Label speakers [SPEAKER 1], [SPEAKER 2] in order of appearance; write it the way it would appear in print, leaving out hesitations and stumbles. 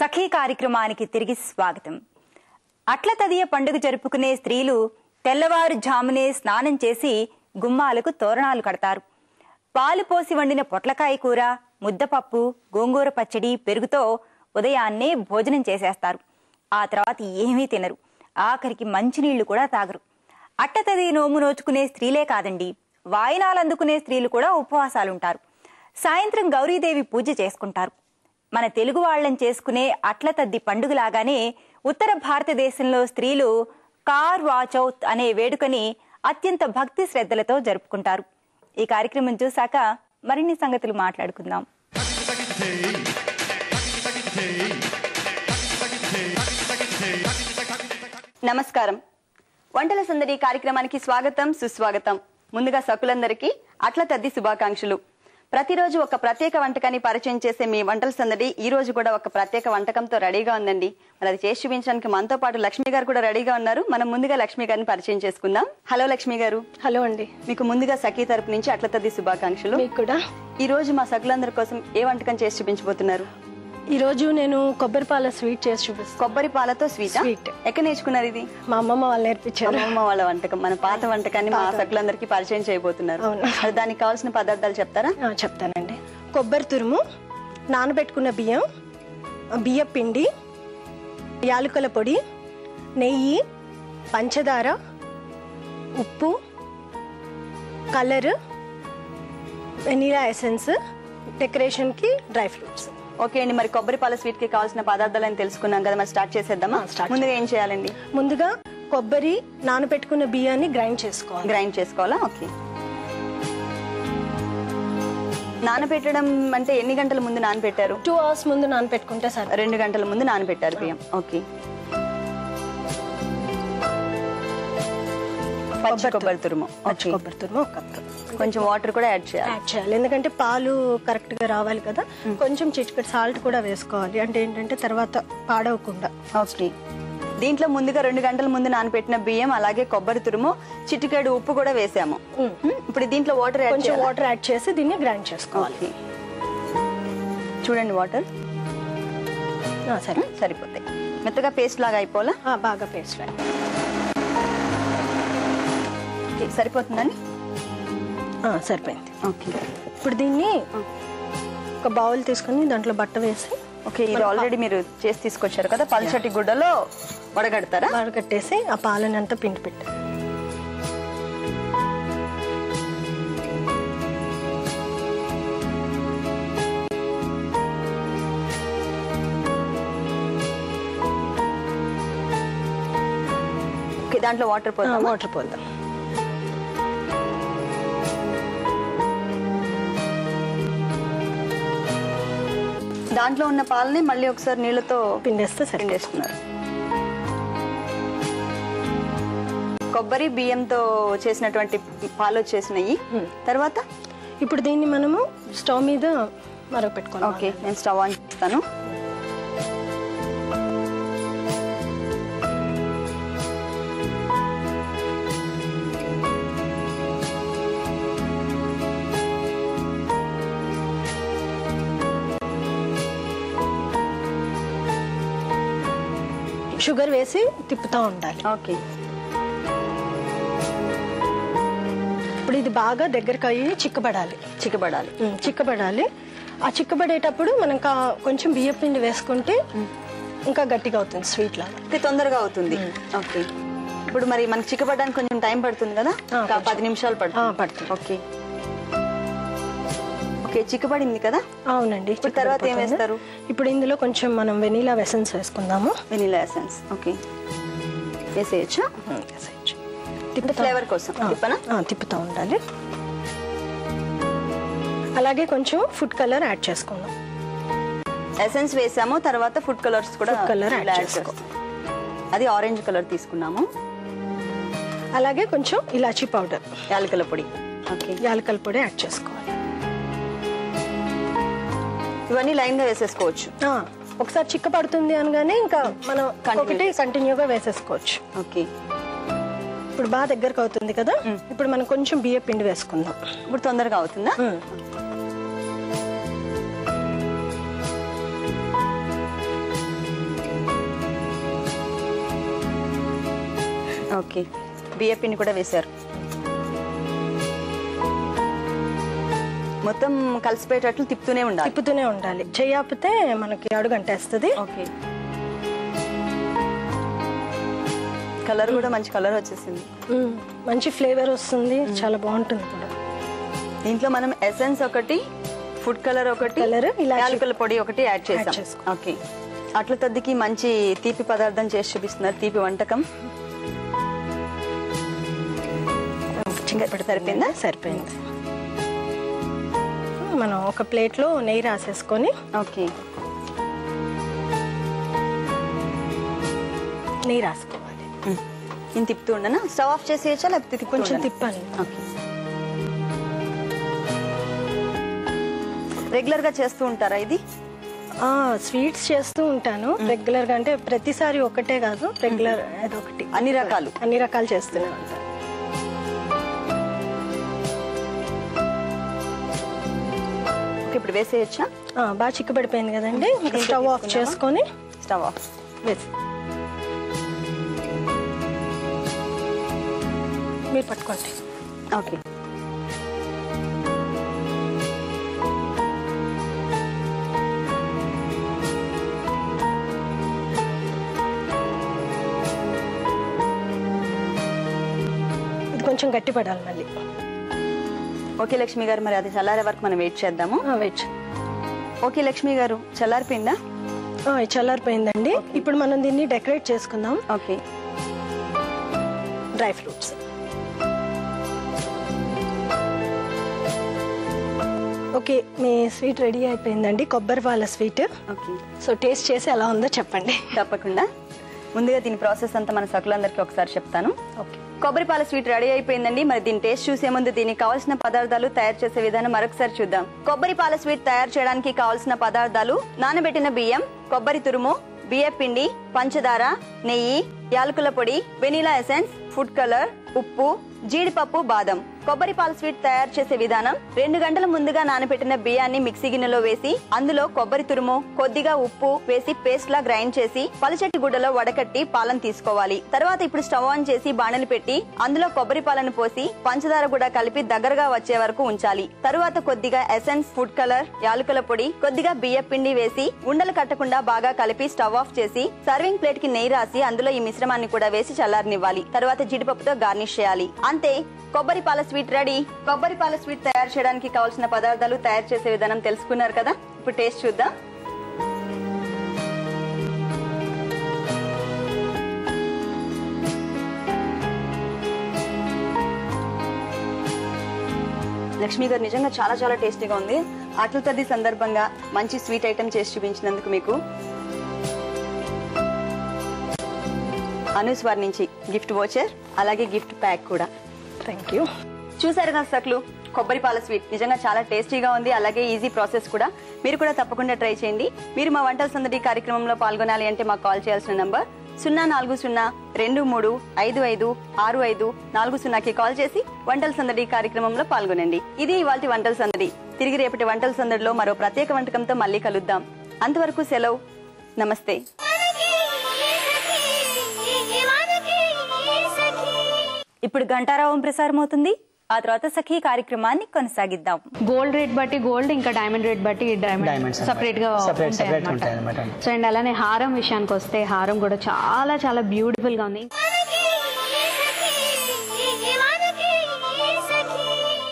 [SPEAKER 1] సఖీ కార్యక్రమానికి తిరిగి స్వాగతం. అట్ల తదియ పండుగ జరుపుకునే స్త్రీలు తెల్లవారుజామునే స్నానం చేసి గుమ్మాలకు తోరణాలు కడతారు. పాలు పోసి వండిన పొట్లకాయ కూర, ముద్దపప్పు, గోంగూర పచ్చడి, పెరుగుతో ఉదయాన్నే భోజనం చేసేస్తారు. ఆ తర్వాత ఏమీ తినరు. ఆఖరికి మంచినీళ్లు కూడా తాగరు. అట్టతది నోము నోచుకునే స్త్రీలే కాదండి, వాయినాలందుకునే స్త్రీలు కూడా ఉపవాసాలుంటారు. సాయంత్రం గౌరీదేవి పూజ చేసుకుంటారు. మన తెలుగు వాళ్ళని చేసుకునే అట్ల తద్ది పండుగలాగానే ఉత్తర భారతదేశంలో స్త్రీలు కార్వా చౌత్ అనే వేడుకని అత్యంత భక్తి శ్రద్ధలతో జరుపుకుంటారు. ఈ కార్యక్రమం చూశాక మరిన్ని సంగతులు మాట్లాడుకుందాం. నమస్కారం. వంటల సందడి కార్యక్రమానికి స్వాగతం, సుస్వాగతం. ముందుగా సకులందరికీ అట్ల తద్ది శుభాకాంక్షలు. ప్రతిరోజు ఒక ప్రత్యేక వంటకాన్ని పరిచయం చేసే మీ వంటల సందడి ఈ రోజు కూడా ఒక ప్రత్యేక వంటకంతో రెడీగా ఉందండి. మరి అది చేసి చూపించడానికి మనతో పాటు లక్ష్మి గారు కూడా రెడీగా ఉన్నారు. మనం ముందుగా లక్ష్మి గారిని పరిచయం చేసుకుందాం. హలో లక్ష్మి గారు.
[SPEAKER 2] హలో అండి.
[SPEAKER 1] మీకు ముందుగా సఖీ తరపు నుంచి అట్ల తద్ది శుభాకాంక్షలు.
[SPEAKER 2] మీకు కూడా.
[SPEAKER 1] ఈ రోజు మా సకులందరి కోసం ఏ వంటకం చేసి చూపించబోతున్నారు?
[SPEAKER 2] ఈ రోజు నేను కొబ్బరి పాల స్వీట్ చేసి చూపిస్తాను.
[SPEAKER 1] కొబ్బరి పాలతో స్వీట్. ఎక్కడ నేర్చుకున్నారు ఇది?
[SPEAKER 2] మా అమ్మమ్మ వాళ్ళు నేర్పించారు.
[SPEAKER 1] అమ్మమ్మ వాళ్ళ వంటకం, మన పాత వంటకాన్ని మా సకులందరికీ పరిచయం చేయబోతున్నారు. అది దానికి కావాల్సిన పదార్థాలు చెప్తారా?
[SPEAKER 2] చెప్తానండి. కొబ్బరి తురుము, నానబెట్టుకున్న బియ్యం, బియ్య పిండి, యాలకుల పొడి, నెయ్యి, పంచదార, ఉప్పు, కలర్, వెనీలా ఎసెన్స్, డెకరేషన్ కి డ్రై ఫ్రూట్స్.
[SPEAKER 1] ఓకే అండి. మరి కొబ్బరి పాల స్వీట్ కి కావాల్సిన పదార్థాలను తెలుసుకున్నాం కదా, మరి స్టార్ట్ చేసేద్దామా? ముందుగా ఏం చేయాలండి?
[SPEAKER 2] ముందుగా కొబ్బరి నానబెట్టుకున్న బియ్యాన్ని గ్రైండ్ చేసుకోవాలి.
[SPEAKER 1] గ్రైండ్ చేసుకోవాలా? ఓకే. నానబెట్టడం అంటే ఎన్ని గంటల ముందు నానబెట్టారు?
[SPEAKER 2] 2 hours ముందు నానబెట్టుకుంటే సరే.
[SPEAKER 1] 2 గంటల ముందు నానబెట్టారు బియ్యం. ఓకే. పచ్చి కొబ్బరి తురుము.
[SPEAKER 2] కొబ్బరి తురుము 1 కప్.
[SPEAKER 1] కొంచెం వాటర్ కూడా యాడ్ చేయాలి.
[SPEAKER 2] ఎందుకంటే పాలు కరెక్ట్ గా రావాలి కదా. కొంచెం చిటికెడు సాల్ట్ కూడా వేసుకోవాలి, అంటే ఏంటంటే తర్వాత పాడవకుండా.
[SPEAKER 1] ఓకే. దీంట్లో ముందుగా 2 గంటల ముందు నానబెట్టిన బియ్యం, అలాగే కొబ్బరి తురుము, చిటికెడు ఉప్పు కూడా వేసాము. ఇప్పుడు దీంట్లో వాటర్
[SPEAKER 2] యాడ్ చేసి దీన్ని గ్రైండ్ చేసుకోవాలి.
[SPEAKER 1] చూడండి, వాటర్
[SPEAKER 2] సరే
[SPEAKER 1] సరిపోతాయి. మెత్తగా పేస్ట్ లాగా అయిపోవాలా?
[SPEAKER 2] బాగా పేస్ట్ లాగా.
[SPEAKER 1] సరిపోతుందండి?
[SPEAKER 2] సరిపోయింది.
[SPEAKER 1] ఓకే.
[SPEAKER 2] ఇప్పుడు దీన్ని ఒక బౌల్ తీసుకుని దాంట్లో బట్ట వేసి.
[SPEAKER 1] ఓకే. ఇది ఆల్రెడీ మీరు చేసి తీసుకొచ్చారు కదా, పల్చటి గుడ్డలో వడగడతారా?
[SPEAKER 2] వడగట్టేసి ఆ పాలని అంతా పిండి పెట్టారు.
[SPEAKER 1] దాంట్లో వాటర్ పోద్దాం. దాంట్లో ఉన్న పాలని మళ్ళీ ఒకసారి నీళ్ళతో పిండేస్తున్నారు. కొబ్బరి బియ్యంతో చేసినటువంటి పాలు వచ్చేసినాయి. తర్వాత
[SPEAKER 2] ఇప్పుడు దీన్ని మనము స్టవ్ మీద మరగపెట్టుకోవాలి.
[SPEAKER 1] ఓకే, నేను స్టవ్ ఆన్ చేస్తాను.
[SPEAKER 2] షుగర్ వేసి తిప్పుతూ ఉండాలి.
[SPEAKER 1] ఓకే.
[SPEAKER 2] ఇప్పుడు ఇది బాగా దగ్గరకు అయ్యి చిక్కబడాలి. ఆ చిక్కబడేటప్పుడు మనం కొంచెం బియ్యం పిండి వేసుకుంటే ఇంకా గట్టిగా అవుతుంది, స్వీట్ లాగా
[SPEAKER 1] తొందరగా అవుతుంది. ఓకే. ఇప్పుడు మరి మనకి చిక్కబడడానికి కొంచెం టైం పడుతుంది కదా, 10 నిమిషాలు పడుతుంది. ఓకే. ఓకే, చిక్కబడింది కదా?
[SPEAKER 2] అవునండి.
[SPEAKER 1] ఇప్పుడు తర్వాత ఏం వేస్తారు?
[SPEAKER 2] ఇప్పుడు ఇందులో కొంచెం మనం వెనీలా ఎసెన్స్ వేసుకుందాము.
[SPEAKER 1] Vanilla essence. ఓకే, వేసేయచ్చా? ఫ్లేవర్ కోసం
[SPEAKER 2] తిప్పుతూ ఉండాలి. అలాగే కొంచెం ఫుడ్ కలర్ యాడ్ చేసుకుందాం.
[SPEAKER 1] ఎసెన్స్ వేసాము, తర్వాత ఫుడ్ కలర్స్ కూడా యాడ్ చేసుకోవాలి. అది ఆరెంజ్ కలర్ తీసుకున్నాము.
[SPEAKER 2] అలాగే కొంచెం ఇలాచీ పౌడర్,
[SPEAKER 1] యాలకుల పొడి. ఓకే,
[SPEAKER 2] యాలకుల పొడి యాడ్ చేసుకోవాలి.
[SPEAKER 1] ఇవన్నీ లైన్ గా వేసేసుకోవచ్చు.
[SPEAKER 2] ఒకసారి చిక్క పడుతుంది అనగానే ఇంకా మనం ఒకటి కంటిన్యూగా వేసేసుకోవచ్చు.
[SPEAKER 1] ఓకే.
[SPEAKER 2] ఇప్పుడు బాగా దగ్గరకు అవుతుంది కదా. ఇప్పుడు మనం కొంచెం బియ్య పిండి వేసుకుందాం.
[SPEAKER 1] ఇప్పుడు తొందరగా అవుతుందా? ఓకే, బియ్య పిండి కూడా వేశారు. మొత్తం కలిసిపోయేటట్లు తిప్పుతూనే ఉండాలి.
[SPEAKER 2] చేయకపోతే మనకి అడుగు అంటేస్తుంది.
[SPEAKER 1] ఓకే, కలర్ కూడా మంచి కలర్ వచ్చేసింది.
[SPEAKER 2] మంచి ఫ్లేవర్ వస్తుంది, చాలా బాగుంటుంది కూడా.
[SPEAKER 1] దీంట్లో మనం ఎసెన్స్ ఒకటి, ఫుడ్ కలర్ ఒకటి, యాలకుల పొడి ఒకటి యాడ్ చేసాం. ఓకే, అట్ల తద్దికి మంచి తీపి పదార్థం చేసి చూపిస్తున్నారు, తీపి వంటకం. సరిపోయిందా?
[SPEAKER 2] సరిపోయింది. మనం ఒక ప్లేట్లో నెయ్యి రాసేసుకొని,
[SPEAKER 1] ఓకే,
[SPEAKER 2] నెయ్యి రాసుకోవాలి.
[SPEAKER 1] నేను తిప్పుతూ ఉండనా? స్టవ్ ఆఫ్ చేసేయచ్చా లేకపోతే
[SPEAKER 2] కొంచెం తిప్పాలి.
[SPEAKER 1] ఓకే, రెగ్యులర్ గా చేస్తూ ఉంటారా ఇది?
[SPEAKER 2] స్వీట్స్ చేస్తూ ఉంటాను రెగ్యులర్ గా, అంటే ప్రతిసారి ఒకటే కాదు, రెగ్యులర్ అదొకటి,
[SPEAKER 1] అన్ని రకాలు
[SPEAKER 2] చేస్తూనే ఉంటాను.
[SPEAKER 1] ఇప్పుడు వేసేయచ్చా?
[SPEAKER 2] బాగా చిక్కబడిపోయింది కదండి. స్టవ్ ఆఫ్ చేసుకొని,
[SPEAKER 1] స్టవ్ ఆఫ్
[SPEAKER 2] వేసి మీరు పట్టుకోండి.
[SPEAKER 1] ఓకే,
[SPEAKER 2] ఇది కొంచెం గట్టి పడాలి మళ్ళీ.
[SPEAKER 1] ఓకే లక్ష్మి గారు, మరి అది చల్లారే వరకు మనం వెయిట్ చేద్దాము.
[SPEAKER 2] వెయిట్.
[SPEAKER 1] ఓకే లక్ష్మి గారు, చల్లారిపోయిందా?
[SPEAKER 2] చల్లారిపోయిందండి. ఇప్పుడు మనం దీన్ని డెకరేట్ చేసుకుందాం.
[SPEAKER 1] Okay,
[SPEAKER 2] dry fruits. ఓకే, మీ స్వీట్ రెడీ అయిపోయిందండి, కొబ్బరి పాల స్వీట్.
[SPEAKER 1] ఓకే,
[SPEAKER 2] సో టేస్ట్ చేసి ఎలా ఉందో చెప్పండి.
[SPEAKER 1] తప్పకుండా. ముందుగా దీని ప్రాసెస్ అంతా మన సకులందరికీ ఒకసారి చెప్తాను.
[SPEAKER 2] ఓకే,
[SPEAKER 1] కొబ్బరి పాల స్వీట్ రెడీ అయిపోయిందండి. మరి దీని టేస్ట్ చూసే ముందు దీనికి కావాల్సిన పదార్థాలు, తయారు చేసే విధానం మరొకసారి చూద్దాం. కొబ్బరి పాల స్వీట్ తయారు చేయడానికి కావాల్సిన పదార్థాలు: నానబెట్టిన బియ్యం, కొబ్బరి తురుము, బియ్య పిండి, పంచదార, నెయ్యి, యాలకుల పొడి, వెనిలా ఎసెన్స్, ఫుడ్ కలర్, ఉప్పు, జీడిపప్పు, బాదం. కొబ్బరి పాల స్వీట్ తయారు చేసే విధానం: 2 గంటల ముందుగా నానబెట్టిన బియ్యాన్ని మిక్సీ గిన్నెలో వేసి అందులో కొబ్బరి తురుము, కొద్దిగా ఉప్పు వేసి పేస్ట్ లా గ్రైండ్ చేసి పలుచటి గుడ్డలో వడకట్టి పాలను తీసుకోవాలి. తర్వాత ఇప్పుడు స్టవ్ ఆన్ చేసి బాణలి పెట్టి అందులో కొబ్బరి పాలను పోసి పంచదార కూడా కలిపి దగ్గరగా వచ్చే వరకు ఉంచాలి. తరువాత కొద్దిగా ఎసెన్స్, ఫుడ్ కలర్, యాలకుల పొడి, కొద్దిగా బియ్య పిండి వేసి ఉండలు కట్టకుండా బాగా కలిపి స్టవ్ ఆఫ్ చేసి సర్వింగ్ ప్లేట్ కి నెయ్యి రాసి అందులో ఈ మిశ్రమాన్ని కూడా వేసి చల్లారనివ్వాలి. తర్వాత జీడిపప్పుతో గార్నిష్ చేయాలి. అంతే, కొబ్బరి పాల స్వీట్ రెడీ. కొబ్బరి పాల స్వీట్ తయారు చేయడానికి కావాల్సిన పదార్థాలు, తయారు చేసే విధానం తెలుసుకున్నారు కదా. ఇప్పుడు టేస్ట్ చూద్దాం. లక్ష్మి గారు, నిజంగా చాలా చాలా టేస్టీగా ఉంది. అట్ల తద్ది సందర్భంగా మంచి స్వీట్ ఐటమ్ చేసి చూపించినందుకు మీకు అనూస్ వారి నుంచి గిఫ్ట్ వోచర్, అలాగే గిఫ్ట్ ప్యాక్ కూడా.
[SPEAKER 2] Thank you.
[SPEAKER 1] చూసారు కదా సక్లు, కొబ్బరి పాల స్వీట్ నిజంగా చాలా టేస్టీగా ఉంది, అలాగే ఈజీ ప్రాసెస్ కూడా. మీరు కూడా తప్పకుండా ట్రై చేయండి. మీరు మా వంటల సందడి కార్యక్రమంలో పాల్గొనాలి అంటే మాకు కాల్ చేయాల్సిన నంబర్ 04023256540కి కాల్ చేసి వంటల సందడి కార్యక్రమంలో పాల్గొనండి. ఇది ఇవాల్టి వంటల సందడి. తిరిగి రేపటి వంటల సందడిలో మరో ప్రత్యేక వంటకంతో మళ్ళీ కలుద్దాం. అంతవరకు సెలవు, నమస్తే. ఇప్పుడు గంటారావం ప్రసారం అవుతుంది. ఆ తర్వాత సఖీ కార్యక్రమాన్ని కొనసాగిద్దాం.
[SPEAKER 3] గోల్డ్ రేట్ బట్టి గోల్డ్, ఇంకా డైమండ్ రేట్ బట్టి డైమండ్ సెపరేట్ గా ఉంటాయి. సో అండ్ అలానే హారం విషయానికి వస్తే హారం కూడా చాలా చాలా బ్యూటిఫుల్ గా ఉంది.